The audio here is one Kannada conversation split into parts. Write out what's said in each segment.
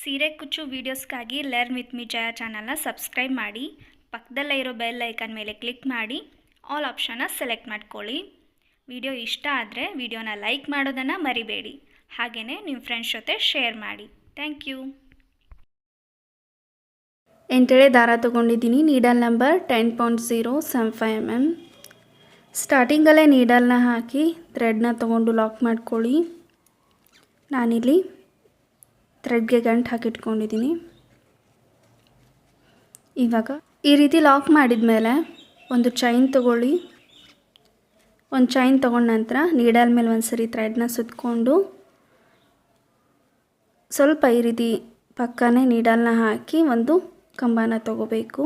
ಸೀರೆ ಕುಚ್ಚು ವೀಡಿಯೋಸ್ಗಾಗಿ ಲರ್ನ್ ವಿತ್ ಮಿ ಜಯ ಚಾನಲ್ನ ಸಬ್ಸ್ಕ್ರೈಬ್ ಮಾಡಿ, ಪಕ್ಕದಲ್ಲೇ ಇರೋ ಬೆಲ್ ಐಕನ್ ಮೇಲೆ ಕ್ಲಿಕ್ ಮಾಡಿ ಆಲ್ ಆಪ್ಷನ್ನ ಸೆಲೆಕ್ಟ್ ಮಾಡ್ಕೊಳ್ಳಿ. ವಿಡಿಯೋ ಇಷ್ಟ ಆದರೆ ವಿಡಿಯೋನ ಲೈಕ್ ಮಾಡೋದನ್ನು ಮರಿಬೇಡಿ. ಹಾಗೆಯೇ ನಿಮ್ಮ ಫ್ರೆಂಡ್ಸ್ ಜೊತೆ ಶೇರ್ ಮಾಡಿ. Thank you. 8 ಎಳೆ ದಾರ ತೊಗೊಂಡಿದ್ದೀನಿ. Needle number 10.075 mm. ಸ್ಟಾರ್ಟಿಂಗಲ್ಲೇ ನೀಡಲ್ನ ಹಾಕಿ ಥ್ರೆಡ್ನ ತೊಗೊಂಡು ಲಾಕ್ ಮಾಡ್ಕೊಳ್ಳಿ. ನಾನಿಲ್ಲಿ ಥ್ರೆಡ್ಗೆ ಗಂಟು ಹಾಕಿಟ್ಕೊಂಡಿದ್ದೀನಿ. ಇವಾಗ ಈ ರೀತಿ ಲಾಕ್ ಮಾಡಿದ ಮೇಲೆ ಒಂದು ಚೈನ್ ತೊಗೊಳ್ಳಿ. ಒಂದು ಚೈನ್ ತೊಗೊಂಡ ನಂತರ ನೀಡಲ್ ಮೇಲೆ ಒಂದು ಸರಿ ಥ್ರೆಡ್ನ ಸುತ್ತಕೊಂಡು ಸ್ವಲ್ಪ ಈ ರೀತಿ ಪಕ್ಕನೇ ನೀಡಲ್ನ ಹಾಕಿ ಒಂದು ಕಂಬನ ತೊಗೋಬೇಕು.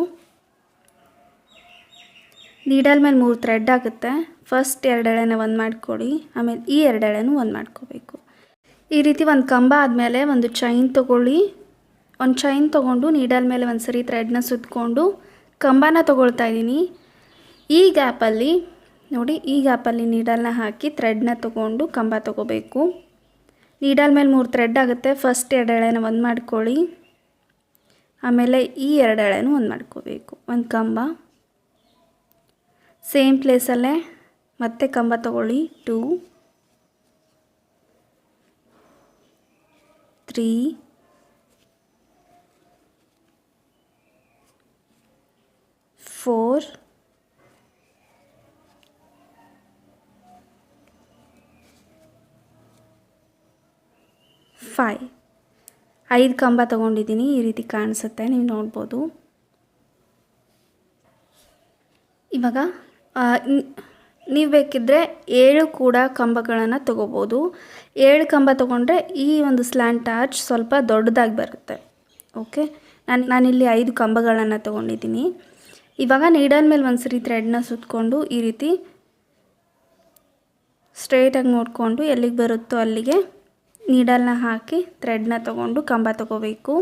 ನೀಡಲ್ ಮೇಲೆ 3 ಥ್ರೆಡ್ ಆಗುತ್ತೆ. ಫಸ್ಟ್ 2 ಎಳೆನ ಒಂದು ಮಾಡ್ಕೊಳ್ಳಿ, ಆಮೇಲೆ ಈ 2 ಎಳೆನೂ ಒಂದು ಮಾಡ್ಕೋಬೇಕು. ಈ ರೀತಿ ಒಂದು ಕಂಬ ಆದಮೇಲೆ ಒಂದು ಚೈನ್ ತೊಗೊಳ್ಳಿ. ಒಂದು ಚೈನ್ ತೊಗೊಂಡು ನೀಡಲ್ ಮೇಲೆ ಒಂದು ಸರಿ ಥ್ರೆಡ್ನ ಸುತ್ತಕೊಂಡು ಕಂಬನ ತೊಗೊಳ್ತಾ ಇದ್ದೀನಿ. ಈ ಗ್ಯಾಪಲ್ಲಿ ನೋಡಿ, ಈ ಗ್ಯಾಪಲ್ಲಿ ನೀಡಲ್ನ ಹಾಕಿ ಥ್ರೆಡ್ನ ತೊಗೊಂಡು ಕಂಬ ತೊಗೋಬೇಕು. ನೀಡಲ್ ಮೇಲೆ 3 ಥ್ರೆಡ್ ಆಗುತ್ತೆ. ಫಸ್ಟ್ 2 ಎಳೆನ ಒಂದು ಮಾಡ್ಕೊಳ್ಳಿ, ಆಮೇಲೆ ಈ 2 ಎಳೆನೂ ಒಂದು ಮಾಡ್ಕೋಬೇಕು. ಒಂದು ಕಂಬ ಸೇಮ್ ಪ್ಲೇಸಲ್ಲೇ ಮತ್ತೆ ಕಂಬ ತೊಗೊಳ್ಳಿ. 2 3 4 5 5 ಕಂಬ ತೊಗೊಂಡಿದ್ದೀನಿ. ಈ ರೀತಿ ಕಾಣಿಸುತ್ತೆ, ನೀವು ನೋಡ್ಬೋದು. ಇವಾಗ ನೀವು ಬೇಕಿದ್ದರೆ 7 ಕೂಡ ಕಂಬಗಳನ್ನು ತೊಗೋಬೋದು. 7 ಕಂಬ ತೊಗೊಂಡ್ರೆ ಈ ಒಂದು ಸ್ಲ್ಯಾಂಟ್ ಆರ್ಚ್ ಸ್ವಲ್ಪ ದೊಡ್ಡದಾಗಿ ಬರುತ್ತೆ. ಓಕೆ, ನಾನಿಲ್ಲಿ 5 ಕಂಬಗಳನ್ನು ತೊಗೊಂಡಿದ್ದೀನಿ. ಇವಾಗ ನೀಡಲ್ ಮೇಲೆ ಒಂದು ಸರಿ ಥ್ರೆಡ್ನ ಸುತ್ತಕೊಂಡು ಈ ರೀತಿ ಸ್ಟ್ರೈಟಾಗಿ ನೋಡಿಕೊಂಡು ಎಲ್ಲಿಗೆ ಬರುತ್ತೋ ಅಲ್ಲಿಗೆ ನೀಡಲ್ನ ಹಾಕಿ ಥ್ರೆಡ್ನ ತೊಗೊಂಡು ಕಂಬ ತೊಗೋಬೇಕು.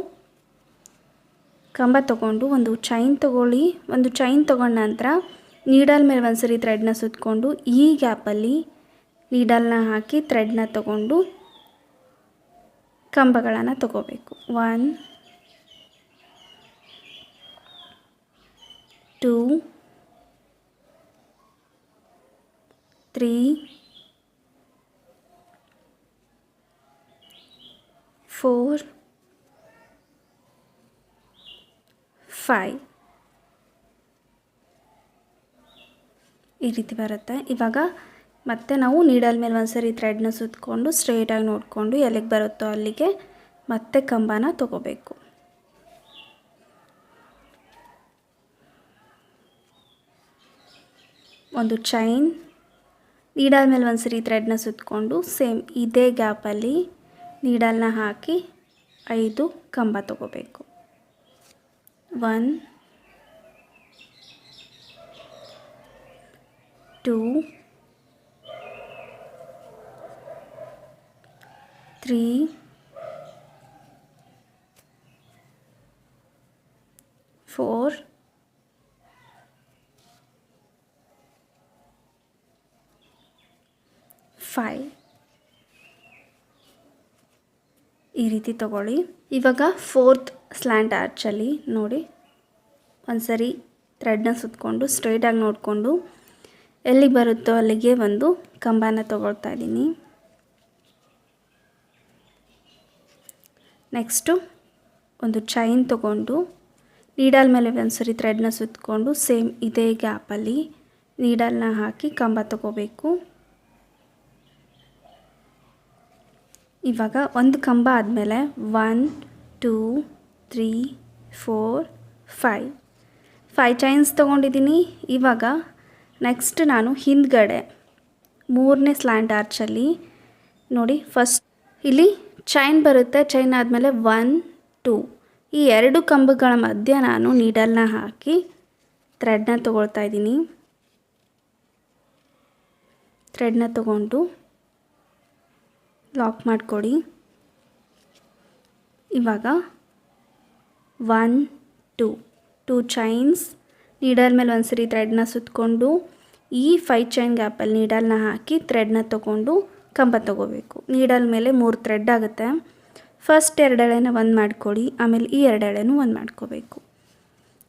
ಕಂಬ ತೊಗೊಂಡು ಒಂದು ಚೈನ್ ತೊಗೊಳ್ಳಿ. ಒಂದು ಚೈನ್ ತೊಗೊಂಡ ನಂತರ ನೀಡಲ್ ಮೇಲೆ ಒಂದು ಸರಿ ಥ್ರೆಡ್ನ ಸುತ್ತಕೊಂಡು ಈ ಗ್ಯಾಪಲ್ಲಿ ನೀಡಲ್ನ ಹಾಕಿ ಥ್ರೆಡ್ನ ತೊಗೊಂಡು ಕಂಬಗಳನ್ನು ತೊಗೋಬೇಕು. 1 2 3 4 5 ಈ ರೀತಿ ಬರುತ್ತೆ. ಇವಾಗ ಮತ್ತೆ ನಾವು ನೀಡಲ್ ಮೇಲೆ ಒಂದು ಸರಿ ಥ್ರೆಡ್ನ ಸುತ್ತಕೊಂಡು ಸ್ಟ್ರೈಟಾಗಿ ನೋಡಿಕೊಂಡು ಎಲ್ಲಿಗೆ ಬರುತ್ತೋ ಅಲ್ಲಿಗೆ ಮತ್ತೆ ಕಂಬನ ತೊಗೋಬೇಕು. ಒಂದು ಚೈನ್, ನೀಡಲ್ ಮೇಲೆ ಒಂದು ಸರಿ ಥ್ರೆಡ್ನ ಸುತ್ತಕೊಂಡು ಸೇಮ್ ಇದೇ ಗ್ಯಾಪಲ್ಲಿ ನೀಡಲ್ನ ಹಾಕಿ 5 ಕಂಬ ತೊಗೋಬೇಕು. 1 2 3 4 5 ಈ ರೀತಿ ತಗೊಳ್ಳಿ. ಇವಾಗ 4th ಸ್ಲ್ಯಾಂಟ್ ಆರ್ಚಲ್ಲಿ ನೋಡಿ ಒಂದು ಸರಿ ಥ್ರೆಡ್ನ ಸುತ್ತಕೊಂಡು ಸ್ಟ್ರೈಟಾಗಿ ನೋಡಿಕೊಂಡು ಎಲ್ಲಿಗೆ ಬರುತ್ತೋ ಅಲ್ಲಿಗೆ ಒಂದು ಕಂಬನ ತೊಗೊಳ್ತಾ ಇದ್ದೀನಿ. ನೆಕ್ಸ್ಟು ಒಂದು ಚೈನ್ ತೊಗೊಂಡು ನೀಡಲ್ ಮೇಲೆ ಒಂದು ಸರಿ ಥ್ರೆಡ್ನ ಸುತ್ತಕೊಂಡು ಸೇಮ್ ಇದೇ ಗ್ಯಾಪಲ್ಲಿ ನೀಡಲ್ನ ಹಾಕಿ ಕಂಬ ತೊಗೋಬೇಕು. ಇವಾಗ ಒಂದು ಕಂಬ ಆದಮೇಲೆ 1 2 3 4 5 ಚೈನ್ಸ್ ತೊಗೊಂಡಿದ್ದೀನಿ. ಇವಾಗ ನೆಕ್ಸ್ಟ್ ನಾನು ಹಿಂದ್ಗಡೆ 3ನೇ ಸ್ಲ್ಯಾಂಟ್ ಆರ್ಚಲ್ಲಿ ನೋಡಿ ಫಸ್ಟ್ ಇಲ್ಲಿ ಚೈನ್ ಬರುತ್ತೆ. ಚೈನ್ ಆದಮೇಲೆ 1 2 ಈ 2 ಕಂಬಗಳ ಮಧ್ಯೆ ನಾನು ನೀಡಲ್ನ ಹಾಕಿ ಥ್ರೆಡ್ನ ತೊಗೊಳ್ತಾ ಇದ್ದೀನಿ. ಥ್ರೆಡ್ನ ತೊಗೊಂಡು ಲಾಕ್ ಮಾಡಿಕೊಡಿ. ಇವಾಗ 1 2 ಚೈನ್ಸ್, ನೀಡಲ್ ಮೇಲೆ ಒಂದು ಸರಿ ಥ್ರೆಡ್ನ ಸುತ್ತಕೊಂಡು ಈ 5 ಚೈನ್ ಗ್ಯಾಪಲ್ಲಿ ನೀಡಲ್ನ ಹಾಕಿ ಥ್ರೆಡ್ನ ತೊಗೊಂಡು ಕಂಬ ತೊಗೋಬೇಕು. ನೀಡಲ್ ಮೇಲೆ 3 ಥ್ರೆಡ್ ಆಗುತ್ತೆ. ಫಸ್ಟ್ 2 ಎಳೆನ ಒಂದು ಮಾಡ್ಕೊಳ್ಳಿ, ಆಮೇಲೆ ಈ 2 ಎಳೆನೂ ಒಂದು ಮಾಡ್ಕೋಬೇಕು.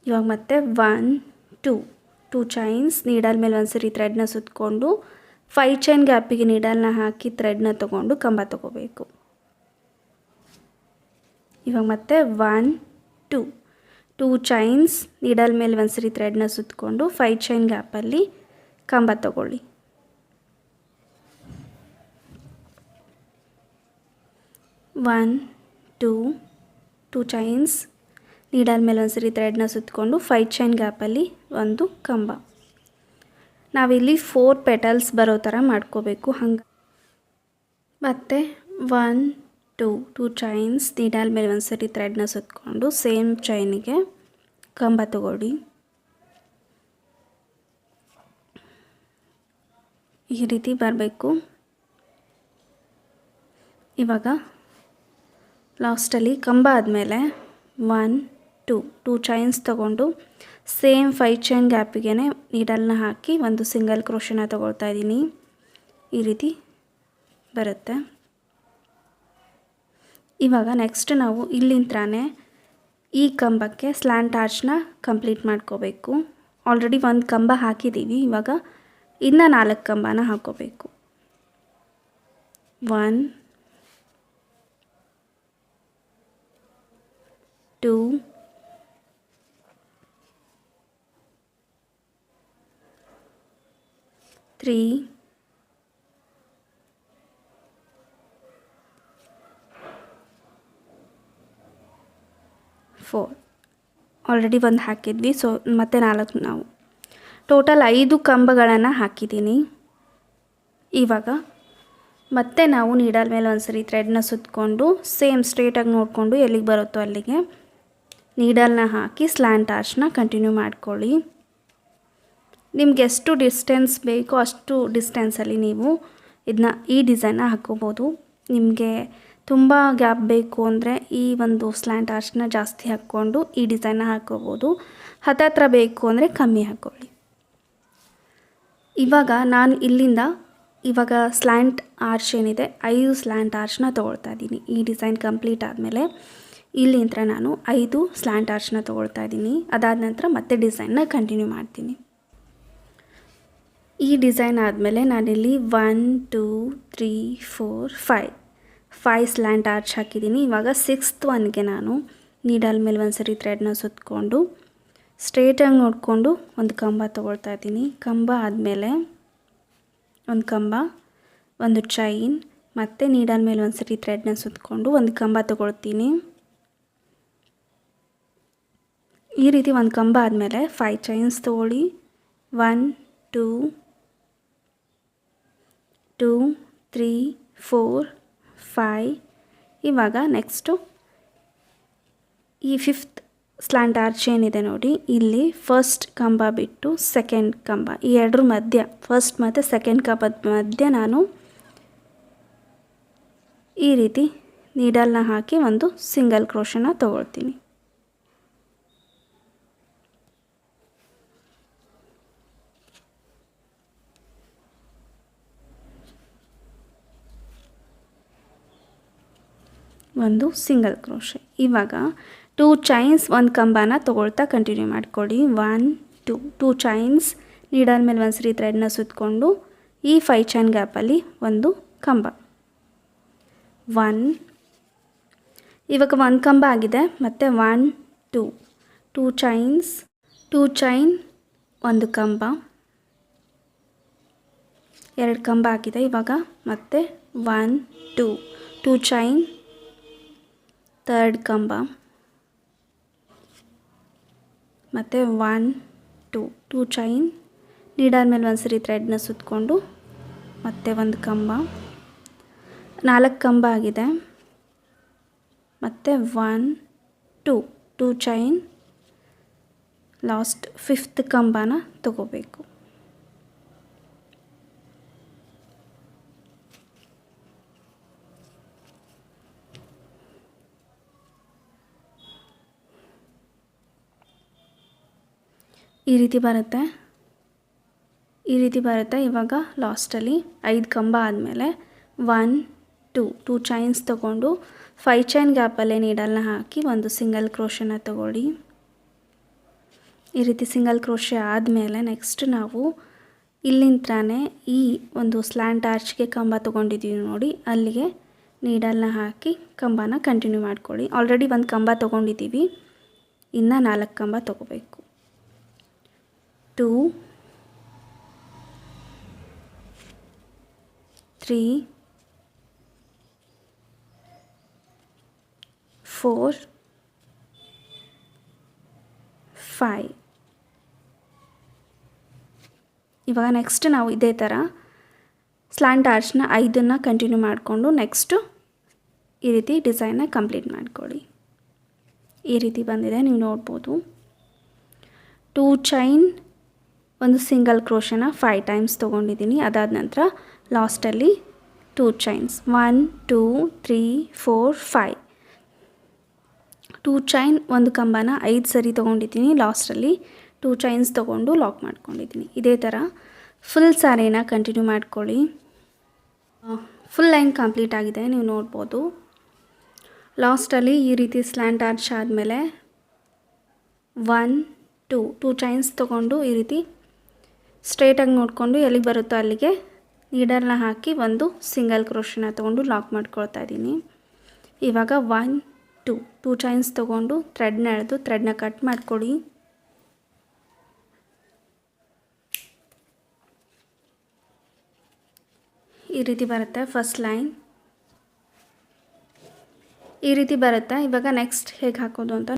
ಇವಾಗ ಮತ್ತೆ 1 2 ಚೈನ್ಸ್, ನೀಡಲ್ ಮೇಲೆ ಒಂದು ಸರಿ ಥ್ರೆಡ್ನ ಸುತ್ತಕೊಂಡು 5 ಚೈನ್ ಗ್ಯಾಪಿಗೆ ನೀಡಲ್ನ ಹಾಕಿ ಥ್ರೆಡ್ನ ತೊಗೊಂಡು ಕಂಬ ತೊಗೋಬೇಕು. ಇವಾಗ ಮತ್ತೆ 1 2 ಚೈನ್ಸ್, ನೀಡಲ್ ಮೇಲೆ ಒಂದು ಸರಿ ಥ್ರೆಡ್ನ ಸುತ್ತಕೊಂಡು 5 ಚೈನ್ ಗ್ಯಾಪಲ್ಲಿ ಕಂಬ ತಗೊಳ್ಳಿ. 1 2 ಚೈನ್ಸ್, ನೀಡಲ್ ಮೇಲೆ ಒಂದು ಸರಿ ಥ್ರೆಡ್ನ ಸುತ್ತಕೊಂಡು 5 ಚೈನ್ ಗ್ಯಾಪಲ್ಲಿ ಒಂದು ಕಂಬ. ನಾವಿಲ್ಲಿ 4 ಪೆಟಲ್ಸ್ ಬರೋ ಥರ ಮಾಡ್ಕೋಬೇಕು. ಹಂಗೆ ಮತ್ತು 1 2 ಚೈನ್ಸ್, ನೀಡಲ್ ಮೇಲೆ ಒಂದು ಸರಿ ಥ್ರೆಡ್ನ ಸುತ್ತಕೊಂಡು ಸೇಮ್ ಚೈನಿಗೆ ಕಂಬ ತಗೊಳ್ಳಿ. ಈ ರೀತಿ ಬರಬೇಕು. ಇವಾಗ ಲಾಸ್ಟಲ್ಲಿ ಕಂಬ ಆದಮೇಲೆ 1 2 ಚೈನ್ಸ್ ತೊಗೊಂಡು ಸೇಮ್ 5 ಚೈನ್ ಗ್ಯಾಪಿಗೆ ನೀಡಲ್ನ ಹಾಕಿ ಒಂದು ಸಿಂಗಲ್ ಕ್ರೋಶನ ತೊಗೊಳ್ತಾ ಇದ್ದೀನಿ. ಈ ರೀತಿ ಬರುತ್ತೆ. ಇವಾಗ ನೆಕ್ಸ್ಟ್ ನಾವು ಇಲ್ಲಿಂದನೇ ಈ ಕಂಬಕ್ಕೆ ಸ್ಲ್ಯಾಂಟ್ ಆರ್ಚ್ನ ಕಂಪ್ಲೀಟ್ ಮಾಡ್ಕೋಬೇಕು. ಆಲ್ರೆಡಿ ಒಂದು ಕಂಬ ಹಾಕಿದ್ದೀವಿ, ಇವಾಗ ಇನ್ನು 4 ಕಂಬನ ಹಾಕೋಬೇಕು. 1 2 3 4 ಆಲ್ರೆಡಿ ಒಂದು ಹಾಕಿದ್ವಿ. ಸೊ ಮತ್ತೆ 4 ನಾವು ಟೋಟಲ್ 5 ಕಂಬಗಳನ್ನು ಹಾಕಿದ್ದೀನಿ. ಇವಾಗ ಮತ್ತೆ ನಾವು ನೀಡಲ್ ಮೇಲೆ ಒಂದು ಸರಿ ಥ್ರೆಡ್ನ ಸುತ್ತಕೊಂಡು ಸೇಮ್ ಸ್ಟ್ರೇಟಾಗಿ ನೋಡಿಕೊಂಡು ಎಲ್ಲಿಗೆ ಬರುತ್ತೋ ಅಲ್ಲಿಗೆ ನೀಡಲ್ನ ಹಾಕಿ ಸ್ಲ್ಯಾಂಟ್ ಆರ್ಚ್ನ ಕಂಟಿನ್ಯೂ ಮಾಡ್ಕೊಳ್ಳಿ. ನಿಮ್ಗೆ ಎಷ್ಟು ಡಿಸ್ಟೆನ್ಸ್ ಬೇಕೋ ಅಷ್ಟು ಡಿಸ್ಟೆನ್ಸಲ್ಲಿ ನೀವು ಇದನ್ನ ಈ ಡಿಸೈನ್ನ ಹಾಕ್ಕೋಬೋದು. ನಿಮಗೆ ತುಂಬ ಗ್ಯಾಪ್ ಬೇಕು ಅಂದರೆ ಈ ಒಂದು ಸ್ಲ್ಯಾಂಟ್ ಆರ್ಚ್ನ ಜಾಸ್ತಿ ಹಾಕ್ಕೊಂಡು ಈ ಡಿಸೈನ್ನ ಹಾಕ್ಕೋಬೋದು. ಹತ್ತಿರ ಬೇಕು ಅಂದರೆ ಕಮ್ಮಿ ಹಾಕ್ಕೊಳ್ಳಿ. ಇವಾಗ ನಾನು ಇಲ್ಲಿಂದ ಇವಾಗ ಸ್ಲ್ಯಾಂಟ್ ಆರ್ಚ್ ಏನಿದೆ 5 ಸ್ಲ್ಯಾಂಟ್ ಆರ್ಚ್ನ ತೊಗೊಳ್ತಾ ಇದ್ದೀನಿ. ಈ ಡಿಸೈನ್ ಕಂಪ್ಲೀಟ್ ಆದಮೇಲೆ ಇಲ್ಲಿಂದ ನಾನು 5 ಸ್ಲ್ಯಾಂಟ್ ಆರ್ಚ್ನ ತೊಗೊಳ್ತಾ ಇದ್ದೀನಿ. ಅದಾದ ನಂತರ ಮತ್ತೆ ಡಿಸೈನ್ನ ಕಂಟಿನ್ಯೂ ಮಾಡ್ತೀನಿ. ಈ ಡಿಸೈನ್ ಆದಮೇಲೆ ನಾನಿಲ್ಲಿ 1 2 3 4 5 ಸ್ಲ್ಯಾಂಟ್ ಆರ್ಚ್ ಹಾಕಿದ್ದೀನಿ. ಇವಾಗ 6th ಒನ್ಗೆ ನಾನು ನೀಡಲ್ ಮೇಲೆ ಒಂದು ಸರಿ ಥ್ರೆಡ್ನ ಸುತ್ತಕೊಂಡು ಸ್ಟ್ರೇಟಾಗಿ ನೋಡಿಕೊಂಡು ಒಂದು ಕಂಬ ತೊಗೊಳ್ತಾ ಇದ್ದೀನಿ. ಕಂಬ ಆದಮೇಲೆ ಒಂದು ಕಂಬ, ಒಂದು ಚೈನ್, ಮತ್ತು ನೀಡಲ್ ಮೇಲೆ ಒಂದು ಸರಿ ಥ್ರೆಡ್ನ ಸುತ್ತಕೊಂಡು ಒಂದು ಕಂಬ ತೊಗೊಳ್ತೀನಿ. ಈ ರೀತಿ ಒಂದು ಕಂಬ ಆದಮೇಲೆ 5 ಚೈನ್ಸ್ ತೊಗೊಳ್ಳಿ. 1 2 2 3 4 5. ಇವಾಗ ನೆಕ್ಸ್ಟು ಈ 5th ಸ್ಲ್ಯಾಂಟ್ ಆರ್ಚ್ ಏನಿದೆ ನೋಡಿ, ಇಲ್ಲಿ ಫಸ್ಟ್ ಕಂಬ ಬಿಟ್ಟು ಸೆಕೆಂಡ್ ಕಂಬ, ಈ ಎರಡರ ಮಧ್ಯ ಫಸ್ಟ್ ಮತ್ತು ಸೆಕೆಂಡ್ ಕಂಬದ ಮಧ್ಯ ನಾನು ಈ ರೀತಿ ನೀಡಲ್ನ ಹಾಕಿ ಒಂದು ಸಿಂಗಲ್ ಕ್ರೋಶನ ತೊಗೊಳ್ತೀನಿ. ಒಂದು ಸಿಂಗಲ್ ಕ್ರೋಶೆ. ಇವಾಗ 2 ಚೈನ್ಸ್, ಒಂದು ಕಂಬನ ತೊಗೊಳ್ತಾ ಕಂಟಿನ್ಯೂ ಮಾಡ್ಕೊಳ್ಳಿ. 1 2 ಚೈನ್ಸ್, ನೀಡಲ್ ಮೇಲೆ ಒಂದು ಸರಿ ಥ್ರೆಡ್ನ ಸುತ್ತಕೊಂಡು ಈ 5 ಚೈನ್ ಗ್ಯಾಪಲ್ಲಿ ಒಂದು ಕಂಬ. 1 ಇವಾಗ ಒಂದು ಕಂಬ ಆಗಿದೆ. ಮತ್ತು 1 2 ಚೈನ್ಸ್, 2 ಚೈನ್, ಒಂದು ಕಂಬ, 2 ಕಂಬ ಆಗಿದೆ. ಇವಾಗ ಮತ್ತೆ 1 2 ಚೈನ್, ಥರ್ಡ್ ಕಂಬ, ಮತ್ತು 1 2 ಚೈನ್, ನೀಡಲ್ ಮೇಲೆ ಒಂದು ಸರಿ ಥ್ರೆಡ್ನ ಸುತ್ತಕೊಂಡು ಮತ್ತೆ ಒಂದು ಕಂಬ, 4 ಕಂಬ ಆಗಿದೆ. ಮತ್ತು 1 2 ಚೈನ್, ಲಾಸ್ಟ್ 5th ಕಂಬನ ತಗೋಬೇಕು. ಈ ರೀತಿ ಬರುತ್ತೆ. ಇವಾಗ ಲಾಸ್ಟಲ್ಲಿ 5 ಕಂಬ ಆದಮೇಲೆ 1 ಟೂ ಚೈನ್ಸ್ ತೊಗೊಂಡು 5 ಚೈನ್ ಗ್ಯಾಪಲ್ಲೇ ನೀಡಲ್ನ ಹಾಕಿ ಒಂದು ಸಿಂಗಲ್ ಕ್ರೋಶನ ತಗೊಳ್ಳಿ. ಈ ರೀತಿ ಸಿಂಗಲ್ ಕ್ರೋಶೆ ಆದಮೇಲೆ ನೆಕ್ಸ್ಟ್ ನಾವು ಇಲ್ಲಿಂದನೇ ಈ ಒಂದು ಸ್ಲ್ಯಾಂಟ್ ಆರ್ಚ್ಗೆ ಕಂಬ ತೊಗೊಂಡಿದ್ದೀವಿ ನೋಡಿ, ಅಲ್ಲಿಗೆ ನೀಡಲ್ನ ಹಾಕಿ ಕಂಬನ ಕಂಟಿನ್ಯೂ ಮಾಡ್ಕೊಳ್ಳಿ. ಆಲ್ರೆಡಿ ಒಂದು ಕಂಬ ತೊಗೊಂಡಿದ್ದೀವಿ, ಇನ್ನು 4 ಕಂಬ ತೊಗೋಬೇಕು. 2 3 4 5. ಇವಾಗ ನೆಕ್ಸ್ಟ್ ನಾವು ಇದೇ ಥರ ಸ್ಲ್ಯಾಂಟ್ ಆರ್ಚ್ನ 5 ಕಂಟಿನ್ಯೂ ಮಾಡಿಕೊಂಡು ನೆಕ್ಸ್ಟು ಈ ರೀತಿ ಡಿಸೈನ್ನ ಕಂಪ್ಲೀಟ್ ಮಾಡ್ಕೊಳ್ಳಿ. ಈ ರೀತಿ ಬಂದಿದೆ, ನೀವು ನೋಡ್ಬೋದು. 2 ಚೈನ್ ಒಂದು ಸಿಂಗಲ್ ಕ್ರೋಶನ 5 ಟೈಮ್ಸ್ ತೊಗೊಂಡಿದ್ದೀನಿ. ಅದಾದ ನಂತರ ಲಾಸ್ಟಲ್ಲಿ 2 ಚೈನ್ಸ್ 1 2 3 4 5. 2 ಚೈನ್ ಒಂದು ಕಂಬನ 5 ಸರಿ ತೊಗೊಂಡಿದ್ದೀನಿ. ಲಾಸ್ಟಲ್ಲಿ 2 ಚೈನ್ಸ್ ತೊಗೊಂಡು ಲಾಕ್ ಮಾಡ್ಕೊಂಡಿದ್ದೀನಿ. ಇದೇ ಥರ ಫುಲ್ ಸ್ಯಾರಿನ ಕಂಟಿನ್ಯೂ ಮಾಡ್ಕೊಳ್ಳಿ. ಫುಲ್ ಲೈನ್ ಕಂಪ್ಲೀಟ್ ಆಗಿದೆ, ನೀವು ನೋಡ್ಬೋದು. ಲಾಸ್ಟಲ್ಲಿ ಈ ರೀತಿ ಸ್ಲ್ಯಾಂಟ್ ಆರ್ಚ್ ಆದಮೇಲೆ 1 2 ಚೈನ್ಸ್ ತೊಗೊಂಡು ಈ ರೀತಿ ಸ್ಟ್ರೇಟಾಗಿ ನೋಡಿಕೊಂಡು ಎಲ್ಲಿಗೆ ಬರುತ್ತೋ ಅಲ್ಲಿಗೆ ನೀಡಲ್ನ ಹಾಕಿ ಒಂದು ಸಿಂಗಲ್ ಕ್ರೋಶನ ತೊಗೊಂಡು ಲಾಕ್ ಮಾಡ್ಕೊಳ್ತಾ ಇದ್ದೀನಿ. ಇವಾಗ 1 2 ಚೈನ್ಸ್ ತೊಗೊಂಡು ಥ್ರೆಡ್ನ ಎಳೆದು ಥ್ರೆಡ್ನ ಕಟ್ ಮಾಡ್ಕೊಳ್ಳಿ. ಈ ರೀತಿ ಬರುತ್ತೆ ಫಸ್ಟ್ ಲೈನ್, ಈ ರೀತಿ ಬರುತ್ತೆ. ಇವಾಗ ನೆಕ್ಸ್ಟ್ ಹೇಗೆ ಹಾಕೋದು ಅಂತ,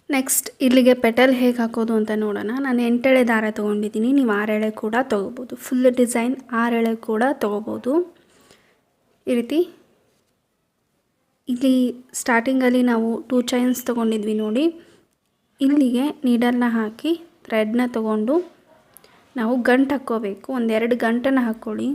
ನೆಕ್ಸ್ಟ್ ಇಲ್ಲಿಗೆ ಪೆಟಲ್ ಹೇಗೆ ಹಾಕೋದು ಅಂತ ನೋಡೋಣ. ನಾನು 8 ಎಳೆ ದಾರ ತೊಗೊಂಡಿದ್ದೀನಿ, ನೀವು 6 ಎಳೆ ಕೂಡ ತೊಗೋಬೋದು. ಫುಲ್ ಡಿಸೈನ್ 6 ಎಳೆ ಕೂಡ ತೊಗೋಬೋದು. ಈ ರೀತಿ ಇಲ್ಲಿ ಸ್ಟಾರ್ಟಿಂಗಲ್ಲಿ ನಾವು 2 ಚೈನ್ಸ್ ತೊಗೊಂಡಿದ್ವಿ ನೋಡಿ, ಇಲ್ಲಿಗೆ ನೀಡಲ್ನ ಹಾಕಿ ಥ್ರೆಡ್ನ ತೊಗೊಂಡು ನಾವು ಗಂಟು ಹಾಕ್ಕೋಬೇಕು. 1-2 ಗಂಟನ್ನು ಹಾಕ್ಕೊಳ್ಳಿ.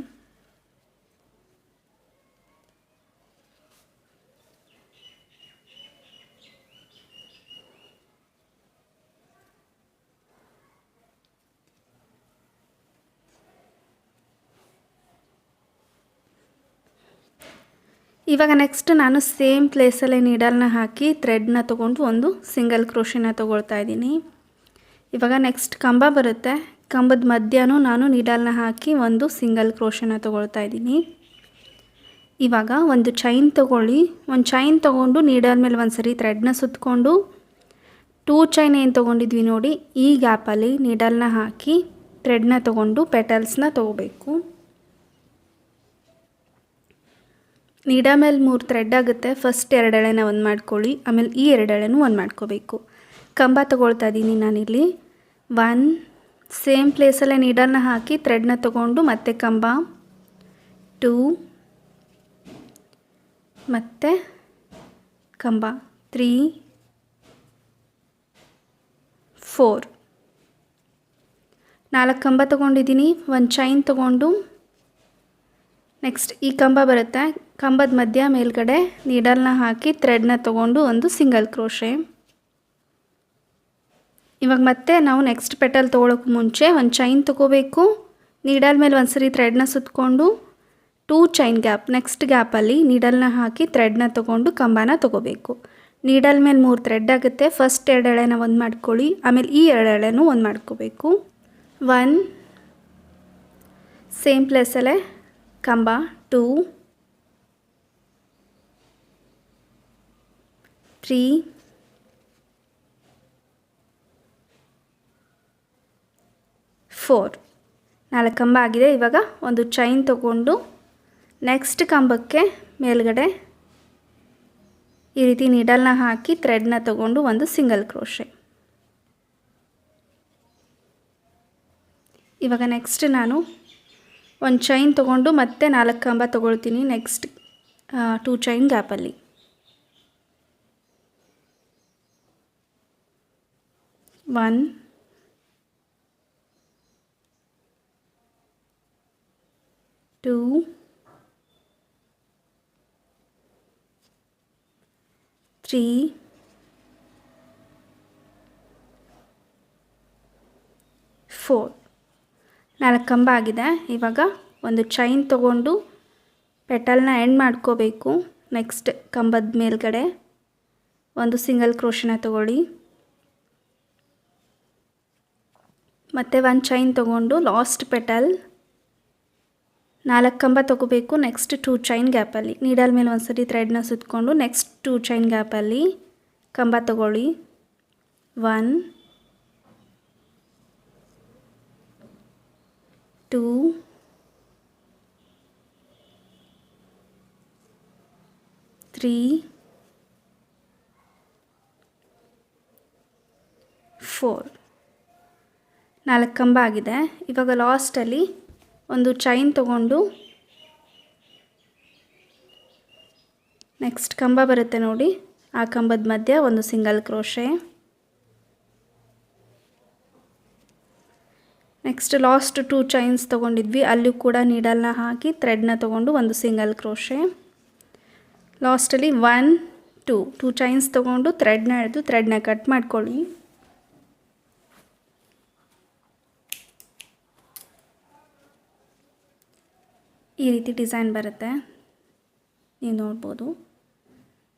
ಇವಾಗ ನೆಕ್ಸ್ಟ್ ನಾನು ಸೇಮ್ ಪ್ಲೇಸಲ್ಲೇ ನೀಡಲ್ನ ಹಾಕಿ ಥ್ರೆಡ್ನ ತೊಗೊಂಡು ಒಂದು ಸಿಂಗಲ್ ಕ್ರೋಶನ ತೊಗೊಳ್ತಾ ಇದ್ದೀನಿ. ಇವಾಗ ನೆಕ್ಸ್ಟ್ ಕಂಬ ಬರುತ್ತೆ, ಕಂಬದ ಮಧ್ಯನೂ ನಾನು ನೀಡಲ್ನ ಹಾಕಿ ಒಂದು ಸಿಂಗಲ್ ಕ್ರೋಶನ ತೊಗೊಳ್ತಾ ಇದ್ದೀನಿ. ಇವಾಗ ಒಂದು ಚೈನ್ ತೊಗೊಳ್ಳಿ. ಒಂದು ಚೈನ್ ತೊಗೊಂಡು ನೀಡಲ್ ಮೇಲೆ ಒಂದು ಸರಿ ಥ್ರೆಡ್ನ ಸುತ್ತಕೊಂಡು 2 ಚೈನ್ ಏನು ತೊಗೊಂಡಿದ್ವಿ ನೋಡಿ, ಈ ಗ್ಯಾಪಲ್ಲಿ ನೀಡಲ್ನ ಹಾಕಿ ಥ್ರೆಡ್ನ ತೊಗೊಂಡು ಪೆಟಲ್ಸ್ನ ತೊಗೋಬೇಕು. ನೀಡ ಮೇಲೆ 3 ಥ್ರೆಡ್ ಆಗುತ್ತೆ. ಫಸ್ಟ್ 2 ಎಳೆನ ಒಂದು ಮಾಡ್ಕೊಳ್ಳಿ, ಆಮೇಲೆ ಈ 2 ಎಳೆನೂ ಒಂದು ಮಾಡ್ಕೋಬೇಕು. ಕಂಬ ತೊಗೊಳ್ತಾ ಇದ್ದೀನಿ ನಾನಿಲ್ಲಿ. 1 ಸೇಮ್ ಪ್ಲೇಸಲ್ಲೇ ನೀಡಲ್ನ ಹಾಕಿ ಥ್ರೆಡ್ನ ತೊಗೊಂಡು ಮತ್ತೆ ಕಂಬ, 2 ಮತ್ತು ಕಂಬ, 3 4. 4 ಕಂಬ ತೊಗೊಂಡಿದ್ದೀನಿ. ಒಂದು ಚೈನ್ ತೊಗೊಂಡು ನೆಕ್ಸ್ಟ್ ಈ ಕಂಬ ಬರುತ್ತೆ, ಕಂಬದ ಮಧ್ಯ ಮೇಲ್ಗಡೆ ನೀಡಲ್ನ ಹಾಕಿ ಥ್ರೆಡ್ನ ತೊಗೊಂಡು ಒಂದು ಸಿಂಗಲ್ ಕ್ರೋಶೆ. ಇವಾಗ ಮತ್ತೆ ನಾವು ನೆಕ್ಸ್ಟ್ ಪೆಟಲ್ ತೊಗೊಳೋಕ್ಕೆ ಮುಂಚೆ ಒಂದು ಚೈನ್ ತೊಗೋಬೇಕು. ನೀಡಲ್ ಮೇಲೆ ಒಂದು ಸರಿ ಥ್ರೆಡ್ನ ಸುತ್ತಕೊಂಡು 2 ಚೈನ್ ಗ್ಯಾಪ್, ನೆಕ್ಸ್ಟ್ ಗ್ಯಾಪಲ್ಲಿ ನೀಡಲ್ನ ಹಾಕಿ ಥ್ರೆಡ್ನ ತೊಗೊಂಡು ಕಂಬನ ತೊಗೋಬೇಕು. ನೀಡಲ್ ಮೇಲೆ 3 ಥ್ರೆಡ್ ಆಗುತ್ತೆ. ಫಸ್ಟ್ 2 ಎಳೆನ ಒಂದು ಮಾಡ್ಕೊಳ್ಳಿ, ಆಮೇಲೆ ಈ 2 ಎಳೆನೂ ಒಂದು ಮಾಡ್ಕೋಬೇಕು. 1 ಸೇಮ್ ಪ್ಲೇಸಲ್ಲೇ ಕಂಬ, 2 3 4. 4 ಕಂಬ ಆಗಿದೆ. ಇವಾಗ ಒಂದು ಚೈನ್ ತೊಗೊಂಡು ನೆಕ್ಸ್ಟ್ ಕಂಬಕ್ಕೆ ಮೇಲ್ಗಡೆ ಈ ರೀತಿ ನೀಡಲ್ನ ಹಾಕಿ ಥ್ರೆಡ್ನ ತೊಗೊಂಡು ಒಂದು ಸಿಂಗಲ್ ಕ್ರೋಶೆ. ಇವಾಗ ನೆಕ್ಸ್ಟ್ ನಾನು ಒಂದು ಚೈನ್ ತೊಗೊಂಡು ಮತ್ತೆ 4 ಕಂಬ ತೊಗೊಳ್ತೀನಿ. ನೆಕ್ಸ್ಟ್ 2 ಚೈನ್ ಗ್ಯಾಪಲ್ಲಿ 1 2 3 4. 4 ಕಂಬ ಆಗಿದೆ. ಇವಾಗ ಒಂದು ಚೈನ್ ತೊಗೊಂಡು ಪೆಟಲ್ನ ಎಂಡ್ ಮಾಡ್ಕೋಬೇಕು. ನೆಕ್ಸ್ಟ್ ಕಂಬದ ಮೇಲ್ಗಡೆ ಒಂದು ಸಿಂಗಲ್ ಕ್ರೋಶನ ತಗೊಳ್ಳಿ, ಮತ್ತು ಒಂದು ಚೈನ್ ತೊಗೊಂಡು ಲಾಸ್ಟ್ ಪೆಟಲ್ 4 ಕಂಬ ತೊಗೋಬೇಕು. ನೆಕ್ಸ್ಟ್ 2 ಚೈನ್ ಗ್ಯಾಪಲ್ಲಿ ನೀಡಲ್ ಮೇಲೆ ಒಂದು ಸರಿ ಥ್ರೆಡ್ನ ಸುತ್ತಕೊಂಡು ನೆಕ್ಸ್ಟ್ 2 ಚೈನ್ ಗ್ಯಾಪಲ್ಲಿ ಕಂಬ ತಗೊಳ್ಳಿ. 1 2 3 4 4 ಕಂಬ ಆಗಿದೆ. ಇವಾಗ ಲಾಸ್ಟಲ್ಲಿ ಒಂದು ಚೈನ್ ತೊಗೊಂಡು ನೆಕ್ಸ್ಟ್ ಕಂಬ ಬರುತ್ತೆ ನೋಡಿ, ಆ ಕಂಬದ ಮಧ್ಯೆ ಒಂದು single crochet. Next last 2 chains ತೊಗೊಂಡಿದ್ವಿ, ಅಲ್ಲೂ ಕೂಡ ನೀಡಲ್ನ ಹಾಕಿ ಥ್ರೆಡ್ನ ತೊಗೊಂಡು ಒಂದು ಸಿಂಗಲ್ ಕ್ರೋಶೆ. ಲಾಸ್ಟಲ್ಲಿ 1 2 ಚೈನ್ಸ್ ತೊಗೊಂಡು ಥ್ರೆಡ್ನ ಎಳೆದು ಥ್ರೆಡ್ನ ಕಟ್ ಮಾಡ್ಕೊಳ್ಳಿ. ಈ ರೀತಿ ಡಿಸೈನ್ ಬರುತ್ತೆ, ನೀವು ನೋಡ್ಬೋದು.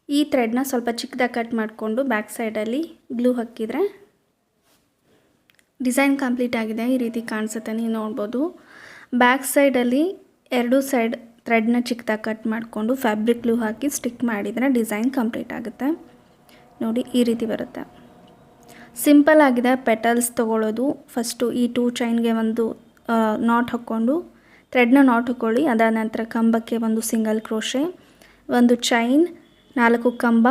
ಈ ಥ್ರೆಡ್ನ ಸ್ವಲ್ಪ ಚಿಕ್ಕದಾಗಿ ಕಟ್ ಮಾಡಿಕೊಂಡು ಬ್ಯಾಕ್ ಸೈಡಲ್ಲಿ ಗ್ಲೂ ಹಾಕಿದರೆ ಡಿಸೈನ್ ಕಂಪ್ಲೀಟ್ ಆಗಿದೆ. ಈ ರೀತಿ ಕಾಣಿಸುತ್ತೆ, ನೀವು ನೋಡ್ಬೋದು. ಬ್ಯಾಕ್ ಸೈಡಲ್ಲಿ 2 ಸೈಡ್ ಥ್ರೆಡ್ನ ಚಿಕ್ಕದಾಗಿ ಕಟ್ ಮಾಡಿಕೊಂಡು ಫ್ಯಾಬ್ರಿಕ್ ಗ್ಲೂ ಹಾಕಿ ಸ್ಟಿಕ್ ಮಾಡಿದರೆ ಡಿಸೈನ್ ಕಂಪ್ಲೀಟ್ ಆಗುತ್ತೆ. ನೋಡಿ ಈ ರೀತಿ ಬರುತ್ತೆ. ಸಿಂಪಲ್ ಆಗಿದೆ ಪೆಟಲ್ಸ್ ತೊಗೊಳ್ಳೋದು. ಫಸ್ಟು ಈ 2 ಚೈನ್ಗೆ ಒಂದು ನಾಟ್ ಹಾಕ್ಕೊಂಡು ಥ್ರೆಡ್ನ ನಾಟ್ ಹಾಕ್ಕೊಳ್ಳಿ. ಅದಾದ ನಂತರ ಕಂಬಕ್ಕೆ ಒಂದು ಸಿಂಗಲ್ ಕ್ರೋಶೆ, ಒಂದು ಚೈನ್, 4 ಕಂಬ,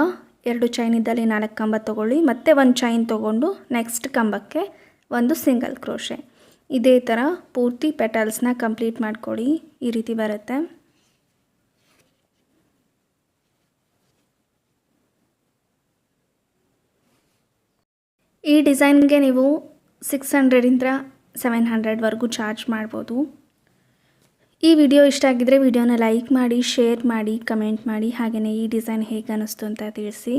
2 ಚೈನ್ ಇದ್ದಲ್ಲಿ 4 ಕಂಬ ತೊಗೊಳ್ಳಿ, ಮತ್ತೆ ಒಂದು ಚೈನ್ ತೊಗೊಂಡು ನೆಕ್ಸ್ಟ್ ಕಂಬಕ್ಕೆ ಒಂದು ಸಿಂಗಲ್ ಕ್ರೋಶೆ. ಇದೇ ಥರ ಪೂರ್ತಿ ಪೆಟಲ್ಸ್ನ ಕಂಪ್ಲೀಟ್ ಮಾಡ್ಕೊಳ್ಳಿ. ಈ ರೀತಿ ಬರುತ್ತೆ. ಈ ಡಿಸೈನ್ಗೆ ನೀವು 600 700ವರೆಗೂ ಚಾರ್ಜ್ ಮಾಡ್ಬೋದು. ಈ ವಿಡಿಯೋ ಇಷ್ಟ ಆಗಿದ್ದರೆ ವಿಡಿಯೋನ ಲೈಕ್ ಮಾಡಿ, ಶೇರ್ ಮಾಡಿ, ಕಮೆಂಟ್ ಮಾಡಿ. ಹಾಗೆಯೇ ಈ ಡಿಸೈನ್ ಹೇಗೆ ಅನ್ನಿಸ್ತು ಅಂತ ತಿಳಿಸಿ.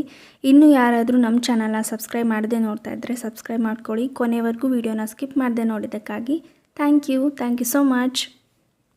ಇನ್ನೂ ಯಾರಾದರೂ ನಮ್ಮ ಚಾನಲ್ನ ಸಬ್ಸ್ಕ್ರೈಬ್ ಮಾಡದೆ ನೋಡ್ತಾ ಇದ್ದರೆ ಸಬ್ಸ್ಕ್ರೈಬ್ ಮಾಡ್ಕೊಳ್ಳಿ. ಕೊನೆವರೆಗೂ ವಿಡಿಯೋನ ಸ್ಕಿಪ್ ಮಾಡದೆ ನೋಡಿದ್ದಕ್ಕಾಗಿ ಥ್ಯಾಂಕ್ ಯು ಸೋ ಮಚ್.